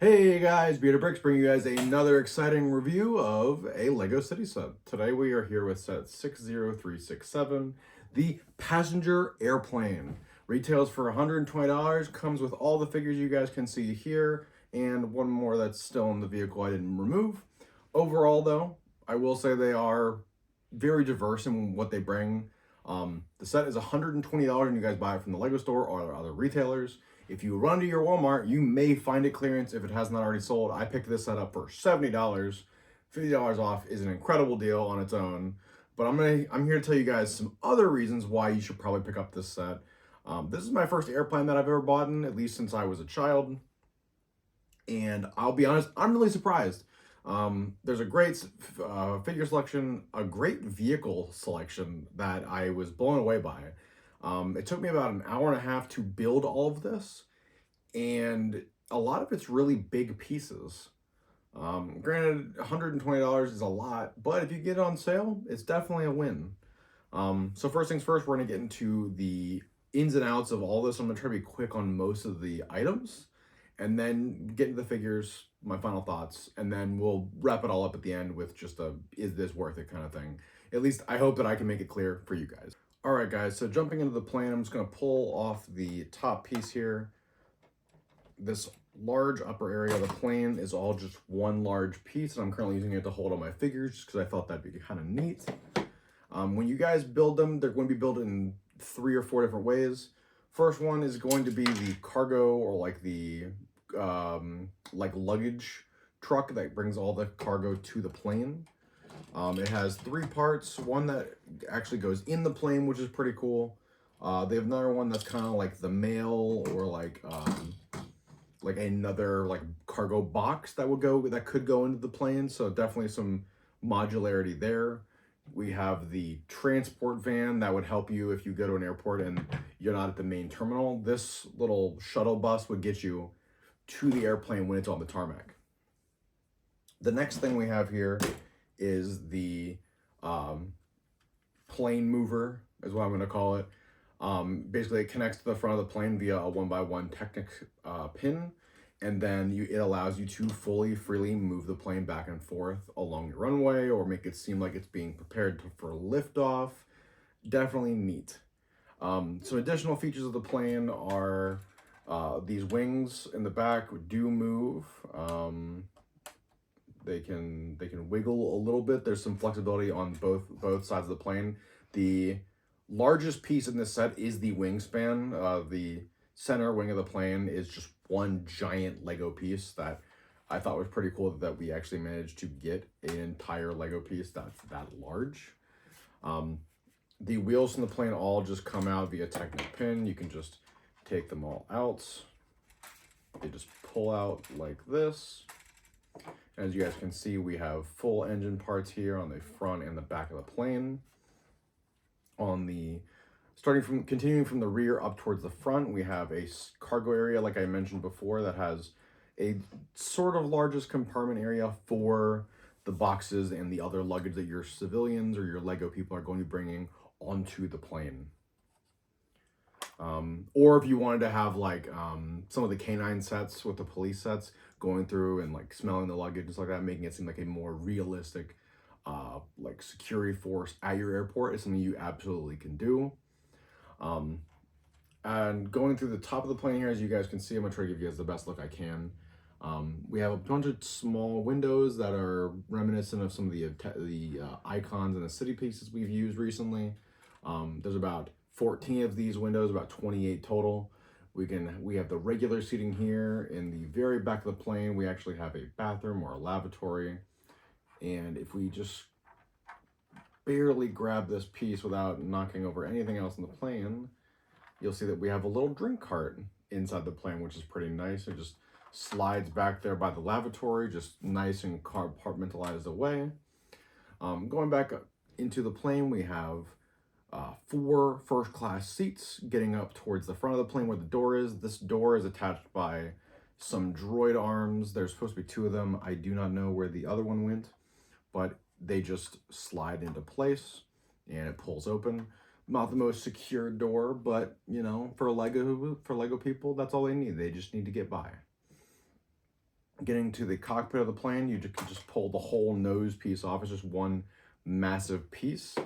Hey guys, Beater Bricks bringing you guys another exciting review of a LEGO City set. Today we are here with set 60367, the Passenger Airplane. Retails for $120, comes with all the figures you guys can see here, and one more that's still in the vehicle I didn't remove. Overall though, I will say they are very diverse in what they bring. The set is $120 and you guys buy it from the LEGO store or other retailers. If you run to your Walmart, you may find it clearance if it has not already sold. I picked this set up for $70. $50 off is an incredible deal on its own. But I'm here to tell you guys some other reasons why you should probably pick up this set. This is my first airplane that I've ever bought in, at least since I was a child. And I'll be honest, I'm really surprised. There's a great figure selection, a great vehicle selection that I was blown away by. It took me about an hour and a half to build all of this, and a lot of it's really big pieces. Granted, $120 is a lot, but if you get it on sale, it's definitely a win. So first things first, we're gonna get into the ins and outs of all this. I'm gonna try to be quick on most of the items, and then get into the figures, my final thoughts, and then we'll wrap it all up at the end with just a is this worth it kind of thing. At least I hope that I can make it clear for you guys. All right, guys, so jumping into the plane, I'm just gonna pull off the top piece here. This large upper area of the plane is all just one large piece, and I'm currently using it to hold all my figures just because I thought that'd be kind of neat. When you guys build them, they're going to be built in 3 or 4 different ways. First one is going to be the cargo, or like the like luggage truck that brings all the cargo to the plane. It has 3 parts. One that actually goes in the plane, which is pretty cool. They have another one that's kind of like the mail, or like another like cargo box that could go into the plane. So definitely some modularity there. We have the transport van that would help you if you go to an airport and you're not at the main terminal. This little shuttle bus would get you to the airplane when it's on the tarmac. The next thing we have here is the plane mover, is what I'm going to call it. Basically, it connects to the front of the plane via a 1x1 Technic pin, and then it allows you to freely move the plane back and forth along your runway, or make it seem like it's being prepared for liftoff. Definitely neat. Some additional features of the plane are these wings in the back do move. They can wiggle a little bit. There's some flexibility on both sides of the plane. The largest piece in this set is the wingspan. The center wing of the plane is just one giant Lego piece that I thought was pretty cool, that we actually managed to get an entire Lego piece that's that large. The wheels from the plane all just come out via Technic pin. You can just take them all out. They just pull out like this. As you guys can see, we have full engine parts here on the front and the back of the plane. Continuing from the rear up towards the front, we have a cargo area, like I mentioned before, that has a sort of largest compartment area for the boxes and the other luggage that your civilians or your Lego people are going to be bringing onto the plane. Or if you wanted to have like some of the canine sets with the police sets, going through and like smelling the luggage and stuff like that, making it seem like a more realistic like security force at your airport, is something you absolutely can do. And going through the top of the plane here, as you guys can see, I'm gonna try to give you guys the best look I can. We have a bunch of small windows that are reminiscent of some of the icons and the city pieces we've used recently. There's about 14 of these windows, about 28 total. We have the regular seating here. In the very back of the plane, we actually have a bathroom or a lavatory. And if we just barely grab this piece without knocking over anything else in the plane, you'll see that we have a little drink cart inside the plane, which is pretty nice. It just slides back there by the lavatory, just nice and compartmentalized away. Going back into the plane, we have 4 first-class seats getting up towards the front of the plane where the door is. This door is attached by some droid arms. There's supposed to be 2 of them. I do not know where the other one went, but they just slide into place and it pulls open. Not the most secure door, but you know, for Lego people, that's all they need. They just need to get by. Getting to the cockpit of the plane, you can just pull the whole nose piece off. It's just one massive piece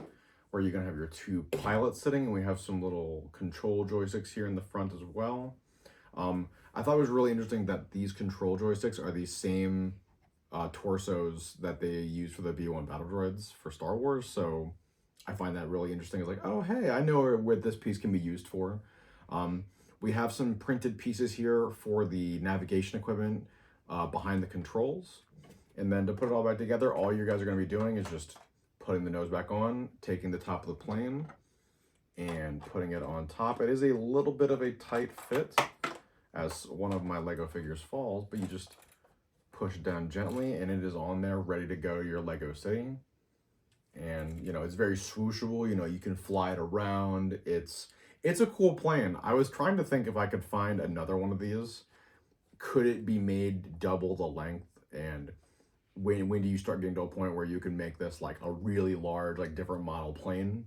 where you're gonna have your two pilots sitting, and we have some little control joysticks here in the front as well. I thought it was really interesting that these control joysticks are the same torsos that they use for the B-1 battle droids for Star Wars. So I find that really interesting. It's like, oh, hey, I know where this piece can be used for. Um, we have some printed pieces here for the navigation equipment behind the controls. And then to put it all back together, all you guys are going to be doing is just putting the nose back on, taking the top of the plane, and putting it on top. It is a little bit of a tight fit as one of my Lego figures falls, but you just push down gently and it is on there ready to go to your Lego city. And you know, it's very swooshable. You know, you can fly it around. It's a cool plane. I was trying to think if I could find another one of these. Could it be made double the length? And when do you start getting to a point where you can make this like a really large, like different model plane?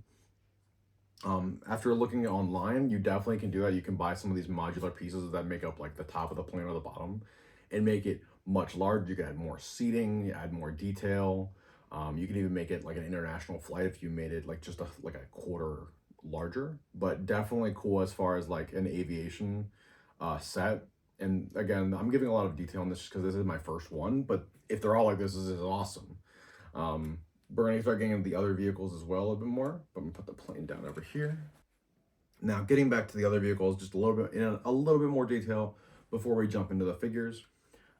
After looking online, you definitely can do that. You can buy some of these modular pieces that make up like the top of the plane or the bottom and make it much larger. You can add more seating, add more detail. You can even make it like an international flight if you made it like just like a quarter larger, but definitely cool as far as like an aviation set. And again, I'm giving a lot of detail on this because this is my first one, but if they're all like this is awesome. We're going to start getting into the other vehicles as well a bit more, but I'm going to put the plane down over here. Now, getting back to the other vehicles, just a little bit in a little bit more detail before we jump into the figures.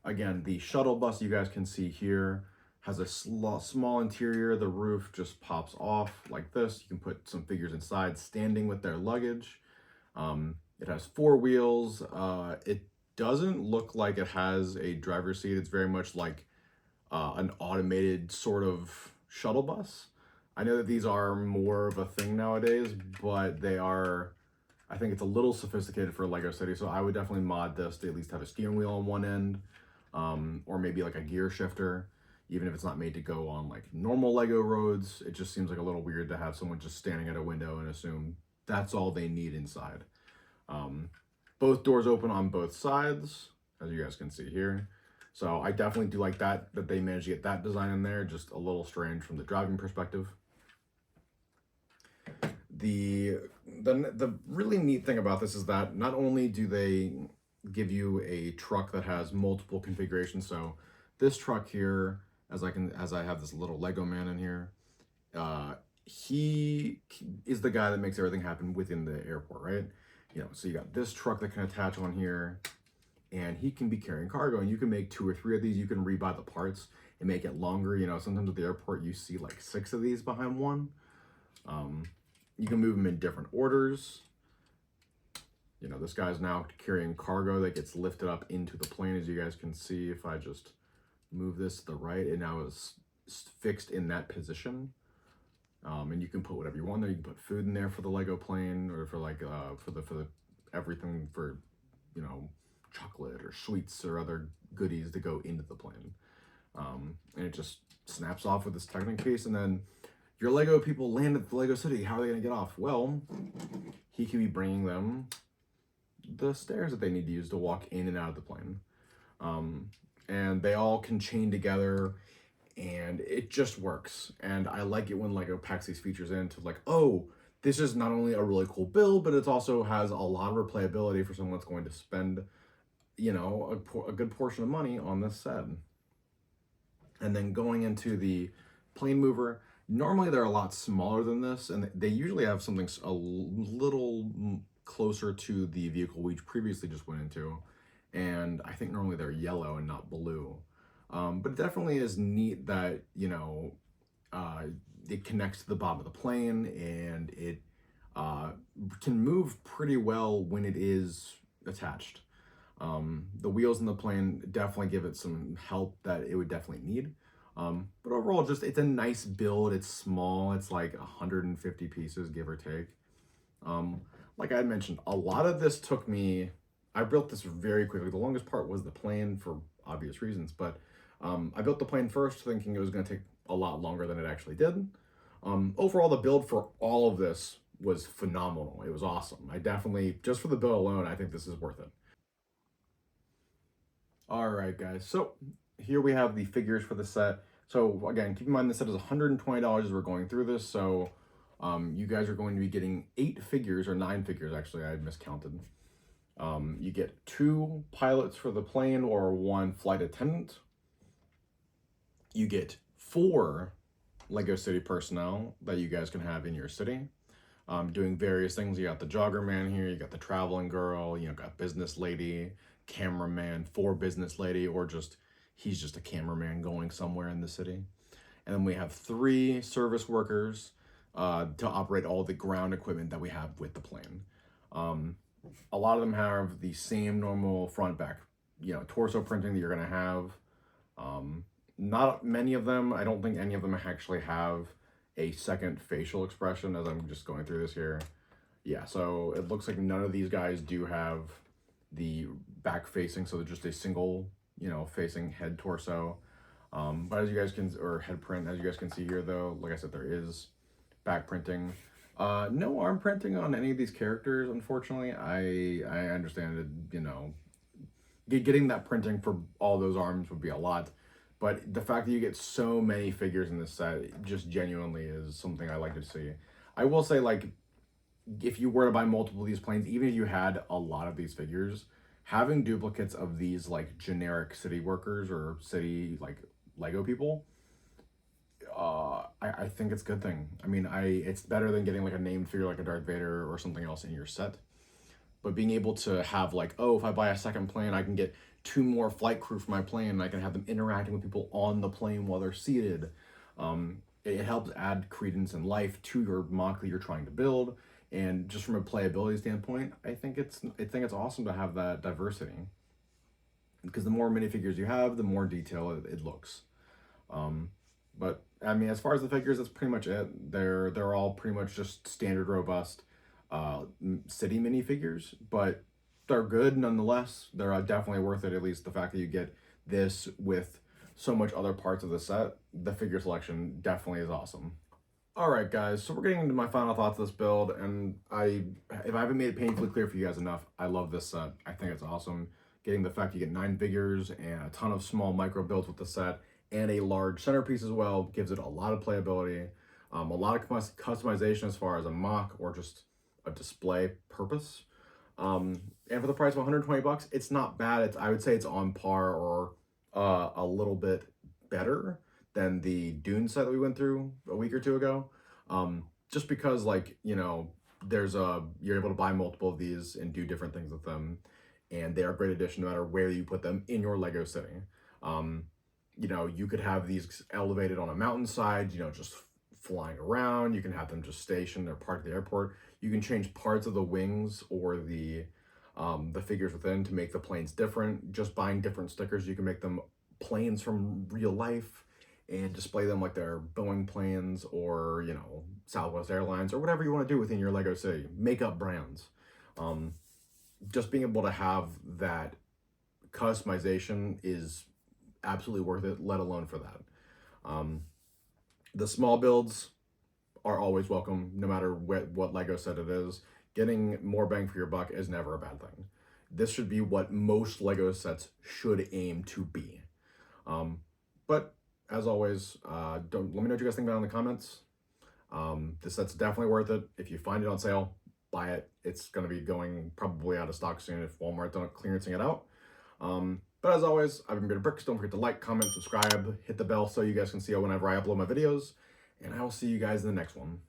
Again, the shuttle bus you guys can see here has a small interior. The roof just pops off like this. You can put some figures inside standing with their luggage. It has 4 wheels. It doesn't look like it has a driver's seat. It's very much like an automated sort of shuttle bus. I know that these are more of a thing nowadays, but they are, I think it's a little sophisticated for a Lego City, so I would definitely mod this to at least have a steering wheel on one end, or maybe like a gear shifter, even if it's not made to go on like normal Lego roads. It just seems like a little weird to have someone just standing at a window and assume that's all they need inside. Both doors open on both sides, as you guys can see here. So I definitely do like that they managed to get that design in there, just a little strange from the driving perspective. The really neat thing about this is that not only do they give you a truck that has multiple configurations, so this truck here, as I have this little Lego man in here, he is the guy that makes everything happen within the airport, right? You know, so you got this truck that can attach on here, and he can be carrying cargo, and you can make 2 or 3 of these. You can rebuy the parts and make it longer. You know, sometimes at the airport you see like 6 of these behind one. You can move them in different orders. You know, this guy's now carrying cargo that gets lifted up into the plane, as you guys can see. If I just move this to the right, it now is fixed in that position. And you can put whatever you want there. You can put food in there for the Lego plane, or for like for the everything for, you know, chocolate or sweets or other goodies to go into the plane. And it just snaps off with this Technic piece, and then your Lego people land at the Lego City. How are they going to get off? Well, he can be bringing them the stairs that they need to use to walk in and out of the plane. And they all can chain together, and it just works. And I like it when Lego packs these features in to like, oh, this is not only a really cool build, but it also has a lot of replayability for someone that's going to spend, you know, a good portion of money on this set. And then going into the plane mover, normally they're a lot smaller than this, and they usually have something a little closer to the vehicle we previously just went into. And I think normally they're yellow and not blue. But it definitely is neat that, you know, it connects to the bottom of the plane, and it can move pretty well when it is attached. The wheels in the plane definitely give it some help that it would definitely need. But overall, just it's a nice build. It's small. It's like 150 pieces, give or take. Like I had mentioned, a lot of this took me. I built this very quickly. The longest part was the plane for obvious reasons, but I built the plane first, thinking it was going to take a lot longer than it actually did. Overall, the build for all of this was phenomenal. It was awesome. I definitely, just for the build alone, I think this is worth it. All right, guys. So here we have the figures for the set. So again, keep in mind the set is $120 as we're going through this. So you guys are going to be getting 8 figures, or 9 figures actually, I miscounted. You get 2 pilots for the plane or 1 flight attendant. You get 4 Lego City personnel that you guys can have in your city. Doing various things. You got the jogger man here, you got the traveling girl, you know, got business lady, cameraman, for business lady, or just he's just a cameraman going somewhere in the city. And then we have 3 service workers to operate all the ground equipment that we have with the plane. A lot of them have the same normal front back, you know, torso printing that you're gonna have. Not many of them, I don't think any of them actually have a second facial expression as I'm just going through this here. Yeah, so it looks like none of these guys do have the back facing, so they're just a single, you know, facing head torso. But as you guys can, or head print, as you guys can see here though, like I said, there is back printing. No arm printing on any of these characters, unfortunately. I understand it, you know, getting that printing for all those arms would be a lot. But the fact that you get so many figures in this set just genuinely is something I like to see. I will say, like, if you were to buy multiple of these planes, even if you had a lot of these figures, having duplicates of these, like, generic city workers or city, like, Lego people, I think it's a good thing. I mean, it's better than getting, like, a named figure like a Darth Vader or something else in your set. But being able to have, like, oh, if I buy a second plane, I can get 2 more flight crew for my plane, and I can have them interacting with people on the plane while they're seated. It helps add credence and life to your MOC that you're trying to build. And just from a playability standpoint, I think it's awesome to have that diversity. Because the more minifigures you have, the more detail it looks. But I mean, as far as the figures, that's pretty much it. They're all pretty much just standard robust city minifigures, but they're good nonetheless. They're definitely worth it. At least the fact that you get this with so much other parts of the set, the figure selection definitely is awesome. All right, guys, so we're getting into my final thoughts of this build, and if I haven't made it painfully clear for you guys enough, I love this set. I think it's awesome. Getting the fact you get 9 figures and a ton of small micro builds with the set, and a large centerpiece as well, gives it a lot of playability, a lot of customization as far as a MOC or just a display purpose. And for the price of 120 bucks, it's not bad. I would say it's on par or a little bit better than the Dune set that we went through a week or 2 ago. Just because, like, you know, you're able to buy multiple of these and do different things with them, and they are a great addition no matter where you put them in your Lego city. You know, you could have these elevated on a mountainside, you know, just flying around. You can have them just stationed or parked at the airport. You can change parts of the wings or the figures within to make the planes different. Just buying different stickers, you can make them planes from real life and display them like they're Boeing planes or, you know, Southwest Airlines or whatever you want to do within your Lego city. Make up brands. Just being able to have that customization is absolutely worth it, let alone for that. The small builds are always welcome, no matter what Lego set it is. Getting more bang for your buck is never a bad thing. This should be what most Lego sets should aim to be. But as always, let me know what you guys think about it in the comments. This set's definitely worth it. If you find it on sale, buy it. It's going to be going probably out of stock soon if Walmart's not clearancing it out. But as always, I've been Bearded Bricks. Don't forget to like, comment, subscribe, hit the bell so you guys can see whenever I upload my videos. And I will see you guys in the next one.